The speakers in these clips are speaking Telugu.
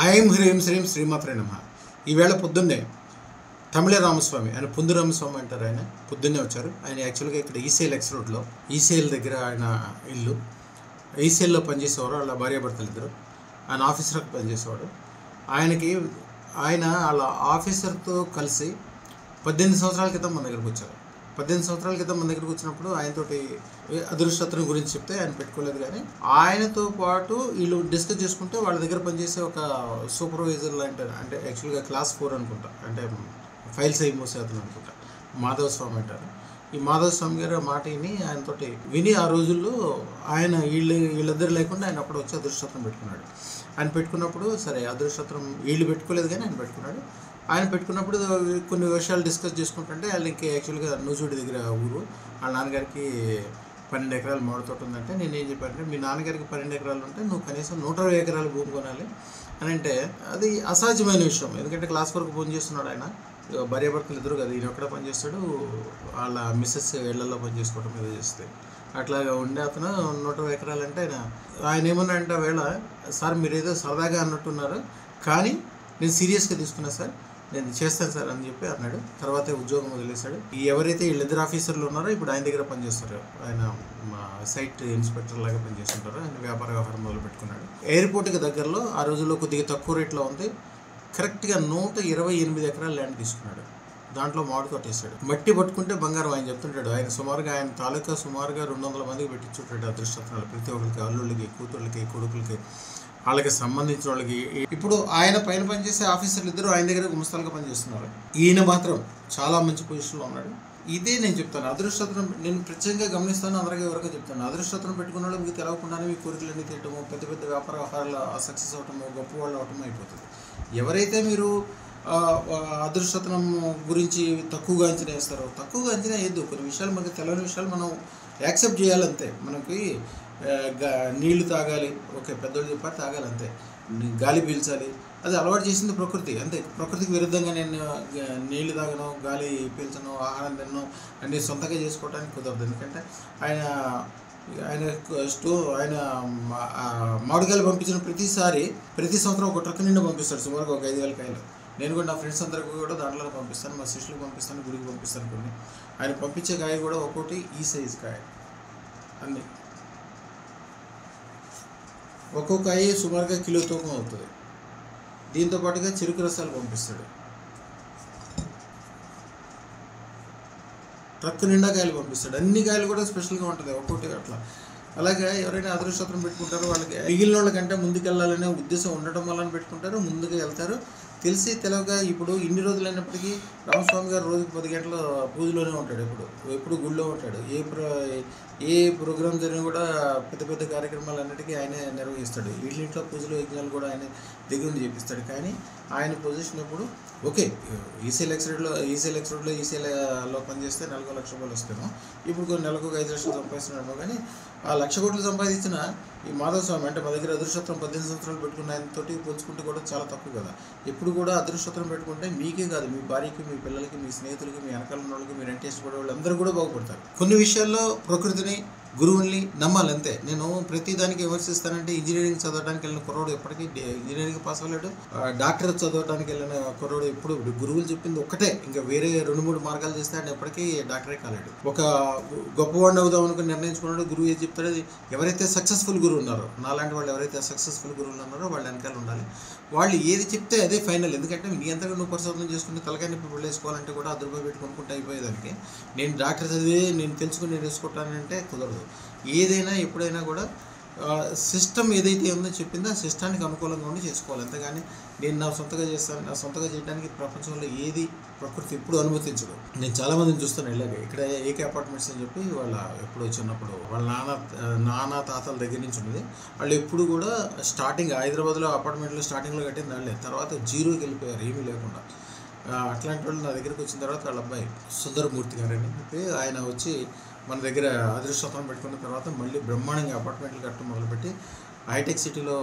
ఐం హ్రీం శ్రీం శ్రీమాత్రే నమః. ఈవేళ పొద్దున్నే తమిళ రామస్వామి, ఆయన పొందు రామస్వామి అంటారు, ఆయన పొద్దున్నే వచ్చారు. ఆయన యాక్చువల్గా ఇక్కడ ఈసీఎల్ ఎక్స్ రోడ్లో, ఈసీఎల్ దగ్గర ఆయన ఇల్లు. ఈసీఎల్లో పనిచేసేవారు, వాళ్ళ భార్యాభర్తలు ఇద్దరు. ఆయన ఆఫీసర్కి పనిచేసేవాడు. ఆయన వాళ్ళ ఆఫీసర్తో కలిసి 18 సంవత్సరాల క్రితం మన దగ్గరకు వచ్చారు. 18 సంవత్సరాల క్రితం మన దగ్గరకు వచ్చినప్పుడు ఆయనతోటి అదృష్టత్వం గురించి చెప్తే ఆయన పెట్టుకోలేదు. కానీ ఆయనతో పాటు వీళ్ళు డిస్కస్ చేసుకుంటే వాళ్ళ దగ్గర పనిచేసే ఒక సూపర్వైజర్ లాంటి, అంటే యాక్చువల్గా క్లాస్ 4 అనుకుంటా, అంటే ఫైల్స్ అయి మోసే అతను అనుకుంటా, మాధవ స్వామి అంటారు. ఈ మాధవ స్వామి గారు మాట ఆయనతోటి విని ఆ రోజుల్లో ఆయన వీళ్ళిద్దరు లేకుండా ఆయన అప్పుడు వచ్చి అదృష్టత్వం పెట్టుకున్నాడు. ఆయన పెట్టుకున్నప్పుడు సరే అదృష్టత్వం వీళ్ళు పెట్టుకోలేదు, కానీ ఆయన పెట్టుకున్నాడు. ఆయన పెట్టుకున్నప్పుడు కొన్ని విషయాలు డిస్కస్ చేసుకుంటుంటే వాళ్ళకి యాక్చువల్గా నూజుడి దగ్గర ఊరు, వాళ్ళ నాన్నగారికి 12 ఎకరాలు మామిడి తోట ఉందంటే నేను ఏం చెప్పానంటే, మీ నాన్నగారికి 12 ఎకరాలు ఉంటే నువ్వు కనీసం 120 ఎకరాలు భూమి కొనాలి అని. అంటే అది అసాధ్యమైన విషయం, ఎందుకంటే క్లాస్ వరకు ఫోన్ చేస్తున్నాడు ఆయన. భార్యాభర్తలు ఇద్దరు కదా, ఈయన ఎక్కడ పనిచేస్తాడు, వాళ్ళ మిస్సెస్ ఇళ్లలో పనిచేసుకోవడం మీద చేస్తే అట్లాగా ఉండే అతను 120 ఎకరాలు అంటే ఆయన ఏమన్నా అంటే వేళ, సార్ మీరు ఏదో సరదాగా అన్నట్టున్నారు, కానీ నేను సీరియస్గా తీసుకున్నా సార్, నేను చేస్తాను సార్ అని చెప్పి అన్నాడు. తర్వాత ఉద్యోగం వదిలేశాడు. ఎవరైతే వీళ్ళిద్దరు ఆఫీసర్లు ఉన్నారో ఇప్పుడు ఆయన దగ్గర పనిచేస్తారు, ఆయన సైట్ ఇన్స్పెక్టర్ లాగా పనిచేస్తుంటారు. ఆయన వ్యాపార వ్యవహారం మొదలు పెట్టుకున్నాడు. ఎయిర్పోర్ట్కి దగ్గరలో ఆ రోజుల్లో కొద్దిగా తక్కువ రేట్లో ఉంది. కరెక్ట్గా 128 ఎకరాల ల్యాండ్ తీసుకున్నాడు. దాంట్లో మామిడి తోట వేసాడు. మట్టి పట్టుకుంటే బంగారం ఆయన చెప్తుంటాడు. ఆయన సుమారుగా ఆయన తాలూకా 200 మందికి పెట్టించుంటాడు అదృష్టత్నాలు. ప్రతి ఒక్కరికి, అల్లుళ్ళకి, కూతుళ్ళకి, కొడుకులకి, వాళ్ళకి సంబంధించిన వాళ్ళకి. ఇప్పుడు ఆయన పైన పనిచేసే ఆఫీసర్లు ఇద్దరు ఆయన దగ్గర గుమస్తాలుగా పనిచేస్తున్నారు. ఈయన మాత్రం చాలా మంచి పొజిషన్లో ఉన్నాడు. ఇదే నేను చెప్తాను, అదృష్టత్వం నేను ప్రత్యేకంగా గమనిస్తాను, అందరికీ ఎవరికో చెప్తాను. అదృష్టత్వం పెట్టుకున్న వాళ్ళు మీకు తెలవకుండానే మీ కోరికలన్నీ తీయటము, పెద్ద పెద్ద వ్యాపార వ్యవహారాలు సక్సెస్ అవటము, గొప్ప వాళ్ళు అవటం అయిపోతుంది. ఎవరైతే మీరు అదృష్టత్వం గురించి తక్కువగా అంచనా వేస్తారో, తక్కువగా అంచనా వేయద్దు. కొన్ని విషయాలు మనకి తెలియని విషయాలు మనం యాక్సెప్ట్ చేయాలంతే. మనకి నీళ్లు తాగాలి, ఓకే, పెద్దోళ్ళు చెప్పారు తాగాలి అంతే. గాలి పీల్చాలి, అది అలవాటు చేసింది ప్రకృతి అంతే. ప్రకృతికి విరుద్ధంగా నేను నీళ్లు తాగను, గాలి పీల్చను, ఆహారం తినను అన్నీ సొంతంగా చేసుకోవడానికి కుదరదు. ఎందుకంటే ఆయన మామిడికాయలు పంపించిన ప్రతి సంవత్సరం ఒక ట్రక్ నిండా పంపిస్తాడు, సుమారుగా ఒక 5,000 కాయలు. నేను కూడా నా ఫ్రెండ్స్ అందరికీ కూడా దాంట్లో పంపిస్తాను, మా శిష్యులకు పంపిస్తాను, గుడికి పంపిస్తాను. కొన్ని ఆయన పంపించే కాయ కూడా ఒక్కోటి ఈ సైజ్ కాయ, అన్నీ ఒక్కొక్క కాయ సుమారుగా కిలో తూకం అవుతుంది. దీంతో పాటుగా చెరుకు రసాలు పంపిస్తాడు, ట్రక్ నిండా కాయలు పంపిస్తాడు. అన్ని కాయలు కూడా స్పెషల్గా ఉంటుంది ఒక్కొక్కటి అట్లా. అలాగే ఎవరైనా అదృష్టత్వం పెట్టుకుంటారో వాళ్ళకి మిగిలిన వాళ్ళకంటే ముందుకెళ్ళాలనే ఉద్దేశం ఉండటం వల్ల పెట్టుకుంటారు, ముందుకు వెళ్తారు. తెలిసి తెలవగా ఇప్పుడు ఇన్ని రోజులు అయినప్పటికీ రామస్వామి గారు రోజుకి 10 గంటల పూజలోనే ఉంటాడు. ఎప్పుడు గుళ్ళో ఉంటాడు. ఏ ప్రోగ్రామ్ జరిగినా కూడా పెద్ద పెద్ద కార్యక్రమాలు అన్నిటికీ ఆయనే నిర్వహిస్తాడు. వీళ్ళింట్లో పూజలు యజ్ఞాలు కూడా ఆయన దగ్గర నుండి చేపిస్తాడు. కానీ ఆయన పొజిషన్ ఎప్పుడు ఓకే, ఈసీఎల్ ఎక్స్ రోడ్లో ఈసీఎల్లో పనిచేస్తే నెలకు 1,00,000 రూపాయలు వస్తాము. ఇప్పుడు నెలకు 5 లక్షలు సంపాదిస్తున్నాడు. కానీ ఆ 1,00,000 కోట్లు సంపాదించిన ఈ మాధవ స్వామి అంటే మా దగ్గర అదృష్టత్వం 18 సంవత్సరాలు పెట్టుకున్న ఆయనతోటి పోల్చుకుంటే కూడా చాలా తక్కువ కదా. ఎప్పుడు కూడా అదృష్టత్వం పెట్టుకుంటే మీకే కాదు, మీ భార్యకి, మీ పిల్లలకి, మీ స్నేహితులకి, మీ వెనకాల ఉన్న వాళ్ళకి, మీరు ఇంట్రెస్ట్ పడే వాళ్ళు అందరూ కూడా బాగుపడతారు. కొన్ని విషయాల్లో ప్రకృతిని, గురువుల్ని నమ్మాలి అంతే. నేను ప్రతి దానికి విమర్శిస్తానంటే, ఇంజనీరింగ్ చదవడానికి వెళ్ళిన కుర్రోడు ఎప్పటికీ ఇంజనీరింగ్ పాస్ అవ్వలేడు, డాక్టర్ చదవడానికి వెళ్ళిన కుర్రోడు ఎప్పుడు గురువులు చెప్పింది ఒక్కటే, ఇంకా వేరే 2-3 మార్గాలు చేస్తే ఆయన ఎప్పటికీ డాక్టరే కాలేడు. ఒక గొప్పవాడిని అవుదాం అనుకుని నిర్ణయించుకున్నాడు, గురువు ఏది చెప్తాడు అది. ఎవరైతే సక్సెస్ఫుల్ గురువు ఉన్నారో, నాలాంటి వాళ్ళు ఎవరైతే సక్సెస్ఫుల్ గురువులు ఉన్నారో వాళ్ళ వెనకాల ఉండాలి. వాళ్ళు ఏది చెప్తే అదే ఫైనల్. ఎందుకంటే నీ అంతగా నువ్వు పరిశోధన చేసుకుని తలకాయ నొప్పి వెళ్ళేసుకోవాలంటే కూడా ₹10 పెట్టి కొనుక్కుంటే అయిపోయేదానికి, నేను డాక్టర్ చదివి నేను తెలుసుకుని నేను వేసుకుంటానంటే కుదరదు. ఏదైనా ఎప్పుడైనా కూడా సిస్టమ్ ఏదైతే ఉందో చెప్పిందో ఆ సిస్టానికి అనుకూలంగా ఉండి చేసుకోవాలి. అంతేగాని నేను నా సొంతగా చేయడానికి ప్రపంచంలో ఏది ప్రకృతి ఎప్పుడు అనుమతించదు. నేను చాలామందిని చూస్తాను ఇలాగే. ఇక్కడ ఏకే అపార్ట్మెంట్స్ అని చెప్పి వాళ్ళ ఎప్పుడు చిన్నప్పుడు వాళ్ళ నాన్న తాతల దగ్గర నుంచి ఉన్నది. వాళ్ళు ఎప్పుడు కూడా స్టార్టింగ్ హైదరాబాద్లో అపార్ట్మెంట్లో స్టార్టింగ్లో కట్టింది వాళ్ళే, తర్వాత జీరోకి వెళ్ళిపోయారు ఏమీ లేకుండా. అట్లాంటి వాళ్ళు నా దగ్గరికి వచ్చిన తర్వాత వాళ్ళ అబ్బాయి సుందరమూర్తి గారని చెప్పి ఆయన వచ్చి మన దగ్గర అదృష్టత్వం పెట్టుకున్న తర్వాత మళ్ళీ బ్రహ్మాండంగా అపార్ట్మెంట్లు కట్టడం మొదలుపెట్టి హైటెక్ సిటీలో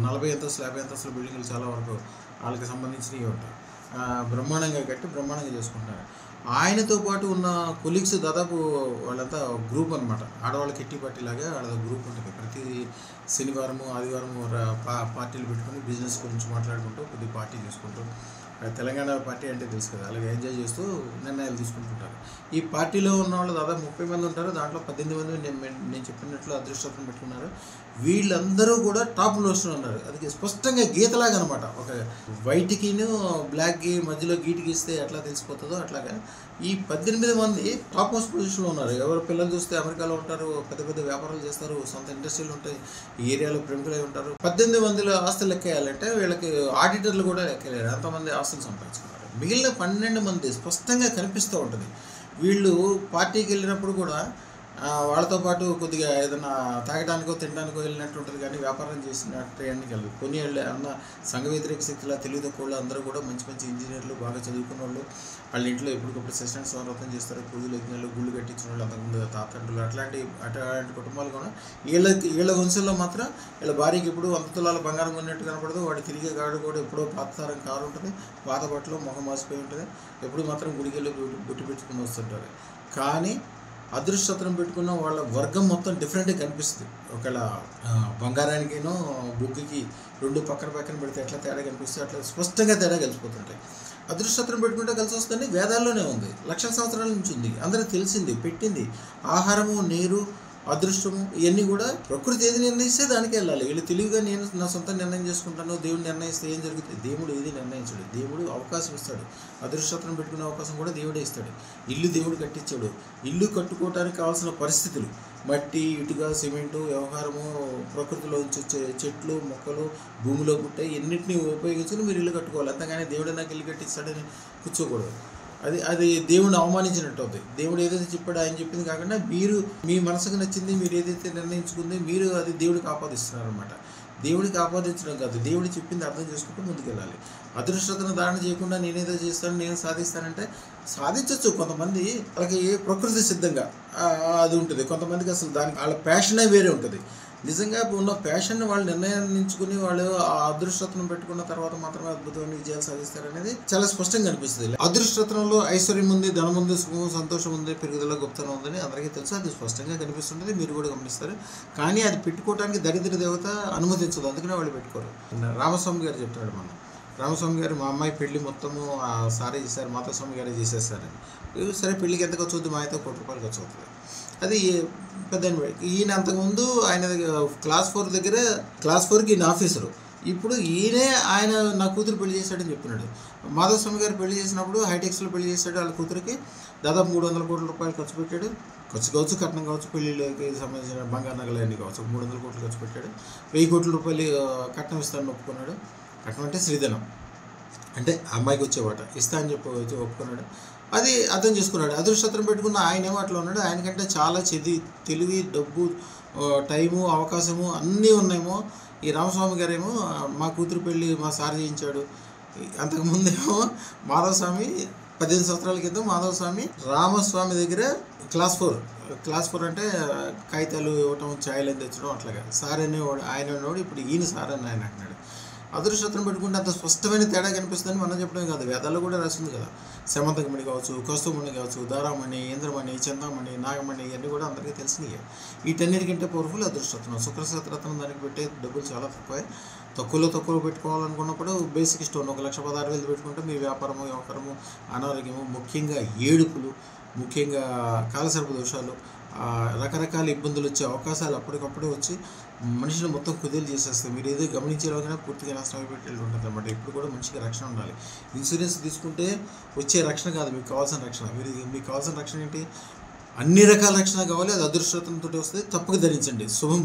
40 అంతస్తులు 50 అంతస్తుల బిల్డింగ్లు చాలా వరకు వాళ్ళకి సంబంధించినవి ఉంటాయి. బ్రహ్మాండంగా కట్టి బ్రహ్మాండంగా చేసుకుంటున్నారు. ఆయనతో పాటు ఉన్న కొలీగ్స్ దాదాపు వాళ్ళంతా గ్రూప్ అనమాట. ఆడవాళ్ళ కిట్టి పార్టీ లాగా వాళ్ళ గ్రూప్ ఉంటుంది. ప్రతి శనివారము ఆదివారము పార్టీలు పెట్టుకొని బిజినెస్ గురించి మాట్లాడుకుంటూ కొద్దిగా పార్టీ చేసుకుంటూ, తెలంగాణ పార్టీ అంటే తెలుసు కదా, అలాగే ఎంజాయ్ చేస్తూ నిర్ణయాలు తీసుకుంటుంటారు. ఈ పార్టీలో ఉన్న వాళ్ళు దాదాపు 30 మంది ఉంటారు. దాంట్లో 18 మంది నేను చెప్పినట్లు అదృష్టం పెట్టుకున్నారు. వీళ్ళందరూ కూడా టాప్ మోస్ట్లో ఉన్నారు. అది స్పష్టంగా గీతలాగా అనమాట. ఒక వైట్కిను బ్లాక్కి మధ్యలో గీటు గీస్తే ఎట్లా తెలిసిపోతుందో అట్లాగా ఈ 18 మంది టాప్ మోస్ట్ పొజిషన్లో ఉన్నారు. ఎవరు పిల్లలు చూస్తే అమెరికాలో ఉంటారు, పెద్ద పెద్ద వ్యాపారాలు చేస్తారు, సొంత ఇండస్ట్రీలు ఉంటాయి, ఈ ఏరియాలో ప్రముఖులై ఉంటారు. 18 మందిలో ఆస్తులు లెక్కేయాలంటే వీళ్ళకి ఆడిటర్లు కూడా లెక్కలేరు, అంతమంది ఆస్తులు సంపాదించుకున్నారు. మిగిలిన 12 మంది స్పష్టంగా కనిపిస్తూ ఉంటుంది. వీళ్ళు పార్టీకి వెళ్ళినప్పుడు కూడా వాళ్ళతో పాటు కొద్దిగా ఏదైనా తాగడానికో తినడానికో వెళ్ళినట్టు ఉంటుంది, కానీ వ్యాపారం చేసినట్టు అన్నీ కలిపి కొన్ని అన్న సంఘ వ్యతిరేక శక్తుల తెలివి తక్కువ వాళ్ళు అందరూ కూడా మంచి మంచి ఇంజనీర్లు, బాగా చదువుకున్న వాళ్ళు, వాళ్ళ ఇంట్లో ఎప్పటికప్పుడు సస్టెంట్ స్వాగతం చేస్తారు, పూజలు యజ్ఞాలు గుళ్ళు కట్టించిన వాళ్ళు, అంతకుముందు తాతండ్రులు, అట్లాంటి కుటుంబాలు కూడా వీళ్ళ వంశంలో మాత్రం వీళ్ళ భార్యకి ఎప్పుడు 100 తులాల బంగారం కొన్నట్టు కనపడదు. వాడు తిరిగే గాడు కూడా ఎప్పుడో పాతతరం కారు ఉంటుంది, పాత బట్టలు మొహం మాసిపోయి ఉంటుంది, ఎప్పుడు మాత్రం గుడికెళ్ళి బుట్టి పెట్టుకుని వస్తుంటారు. కానీ అదృష్టం పెట్టుకున్న వాళ్ళ వర్గం మొత్తం డిఫరెంట్గా కనిపిస్తుంది. ఒకవేళ బంగారానికేనో బుగ్గికి రెండు పక్కన పెడితే ఎట్లా తేడా కనిపిస్తుంది, అట్లా స్పష్టంగా తేడా కలిసిపోతుంటాయి. అదృష్టం పెట్టుకుంటే కలిసి వస్తుంది, వేదాల్లోనే ఉంది, లక్షల సంవత్సరాల నుంచి ఉంది, అందరికీ తెలిసింది, పెట్టింది. ఆహారము, నీరు, అదృష్టము ఇవన్నీ కూడా ప్రకృతి ఏది నిర్ణయిస్తే దానికి వెళ్ళాలి. వీళ్ళు తెలివిగా నేను నా సొంత నిర్ణయం చేసుకుంటాను, దేవుడు నిర్ణయిస్తే ఏం జరుగుతుంది? దేవుడు ఏది నిర్ణయించాడు, దేవుడు అవకాశం ఇస్తాడు. అదృష్టం పెట్టుకునే అవకాశం కూడా దేవుడే ఇస్తాడు. ఇల్లు దేవుడు కట్టించాడు. ఇల్లు కట్టుకోవడానికి కావాల్సిన పరిస్థితులు మట్టి, ఇటుక, సిమెంటు, వ్యవహారము, ప్రకృతిలో వచ్చే చెట్లు, మొక్కలు, భూమిలో పుట్టాయి, ఎన్నింటినీ ఉపయోగించుకుని మీరు ఇల్లు కట్టుకోవాలి. అంతగానే దేవుడే నాకు ఇల్లు కట్టిస్తాడని కూర్చోకూడదు. అది దేవుడిని అవమానించినట్టు అవుతుంది. దేవుడు ఏదైతే చెప్పాడో ఆయన చెప్పింది కాకుండా మీరు మీ మనసుకు నచ్చింది, మీరు ఏదైతే నిర్ణయించుకుంది మీరు అది దేవుడికి ఆపాదిస్తున్నారు అనమాట. దేవుడికి ఆపాదించడం కాదు, దేవుడు చెప్పింది అర్థం చేసుకుంటూ ముందుకెళ్ళాలి. అదృష్టతను ధారణ చేయకుండా నేనేదో చేస్తాను, నేను సాధిస్తానంటే సాధించవచ్చు. కొంతమంది వాళ్ళకి ప్రకృతి సిద్ధంగా అది ఉంటుంది, కొంతమందికి అసలు దానికి వాళ్ళ ప్యాషనే వేరే ఉంటుంది. నిజంగా ఉన్న ప్యాషన్ వాళ్ళు నిర్ణయించుకుని వాళ్ళు ఆ అదృష్టత్వం పెట్టుకున్న తర్వాత మాత్రమే అద్భుతమైన విజయాలు సాధిస్తారనేది చాలా స్పష్టంగా కనిపిస్తుంది. అదృష్టత్వంలో ఐశ్వర్యం ఉంది, ధనం ఉంది, సుఖం, సంతోషం ఉంది, పెరుగుదల గొప్పతనం ఉందని అందరికీ తెలుసు. అది స్పష్టంగా కనిపిస్తుంటుంది, మీరు కూడా గమనిస్తారు. కానీ అది పెట్టుకోవడానికి దరిద్ర దేవత అనుమతించదు, అందుకనే వాళ్ళు పెట్టుకోరు. రామస్వామి గారు చెప్తాడు, రామస్వామి గారు మా అమ్మాయి పెళ్లి మొత్తము సారే చేశారు, మాతాస్వామి గారే చేసేస్తారని. సరే పెళ్ళికి ఎంత ఖర్చు అవుతుంది? మా అయితే ₹1,00,00,000 ఖర్చు అవుతుంది. అది పెద్ద ఈయన అంతకుముందు ఆయన క్లాస్ 4 దగ్గర క్లాస్ 4కి ఈయన ఆఫీసరు. ఇప్పుడు ఆయన నా కూతురు పెళ్లి చేశాడని చెప్తున్నాడు. మాధవస్వామి గారు పెళ్లి చేసినప్పుడు హైటెక్స్లో పెళ్లి చేశాడు. వాళ్ళ కూతురికి దాదాపు ₹300 కోట్ల ఖర్చు పెట్టాడు. ఖర్చు కావచ్చు, కట్నం కావచ్చు, పెళ్లిళ్ళకి సంబంధించిన బంగారు నగలు అన్నీ కావచ్చు. 300 కోట్లు ఖర్చు పెట్టాడు. ₹1000 కోట్లు కట్నం ఇస్తానని ఒప్పుకున్నాడు. కట్నం అంటే శ్రీధనం, అంటే అమ్మాయికి వచ్చేవాట ఇస్తా అని చెప్పి ఒప్పుకున్నాడు. అది అర్థం చేసుకున్నాడు. అదృష్టం పెట్టుకున్న ఆయనేమో అట్లా ఉన్నాడు. ఆయనకంటే చాలా తెలివి, డబ్బు, టైము, అవకాశము అన్నీ ఉన్నాయేమో. ఈ రామస్వామి గారేమో మా కూతురు పెళ్ళి మా సార్ చేయించాడు. అంతకుముందేమో మాధవస్వామి 15 సంవత్సరాల క్రితం మాధవస్వామి రామస్వామి దగ్గర క్లాస్ 4 అంటే కాగితాలు ఇవ్వటం, ఛాయలు తెచ్చడం, అట్లాగా సార్ అనేవాడు ఆయన అనేవాడు. ఇప్పుడు ఈయన సార్ అని ఆయన అంటున్నాడు. అదృష్టం పెట్టుకుంటే అంత స్పష్టమైన తేడా కనిపిస్తుందని మనం చెప్పడమే కాదు, వేదాల్లో కూడా రాసింది కదా. శమంతకమణి కావచ్చు, కౌస్తుభమణి కావచ్చు, దారామణి, ఇంద్రమణి, చందామణి, నాగమణి ఇవన్నీ కూడా అందరికీ తెలిసినవి. వీటన్నిటికంటే పవర్ఫుల్ అదృష్టరత్నం. శుక్రశతరత్నం దానికి పెట్టే డబ్బులు చాలా తక్కువ పెట్టుకోవాలనుకున్నప్పుడు బేసిక్ స్టోన్ 1,16,000 పెట్టుకుంటే మీ వ్యవహారము, అనారోగ్యము, ముఖ్యంగా ఏడుపులు, ముఖ్యంగా కాలసర్ప దోషాలు, రకరకాల ఇబ్బందులు వచ్చే అవకాశాలు అప్పటికప్పుడే వచ్చి మనిషిని మొత్తం కుదేలు చేసేస్తాయి. మీరు ఏదో గమనించేలాగానే పూర్తిగా నాశనం అయిపోయి ఉంటుంది అనమాట. ఇప్పుడు కూడా మనిషికి రక్షణ ఉండాలి. ఇన్సూరెన్స్ తీసుకుంటే వచ్చే రక్షణ కాదు మీకు కావాల్సిన రక్షణ. మీకు కావాల్సిన రక్షణ ఏంటి? అన్ని రకాల రక్షణ కావాలి, అది అదృష్టంతో వస్తుంది. తప్పక ధరించండి. శుభం.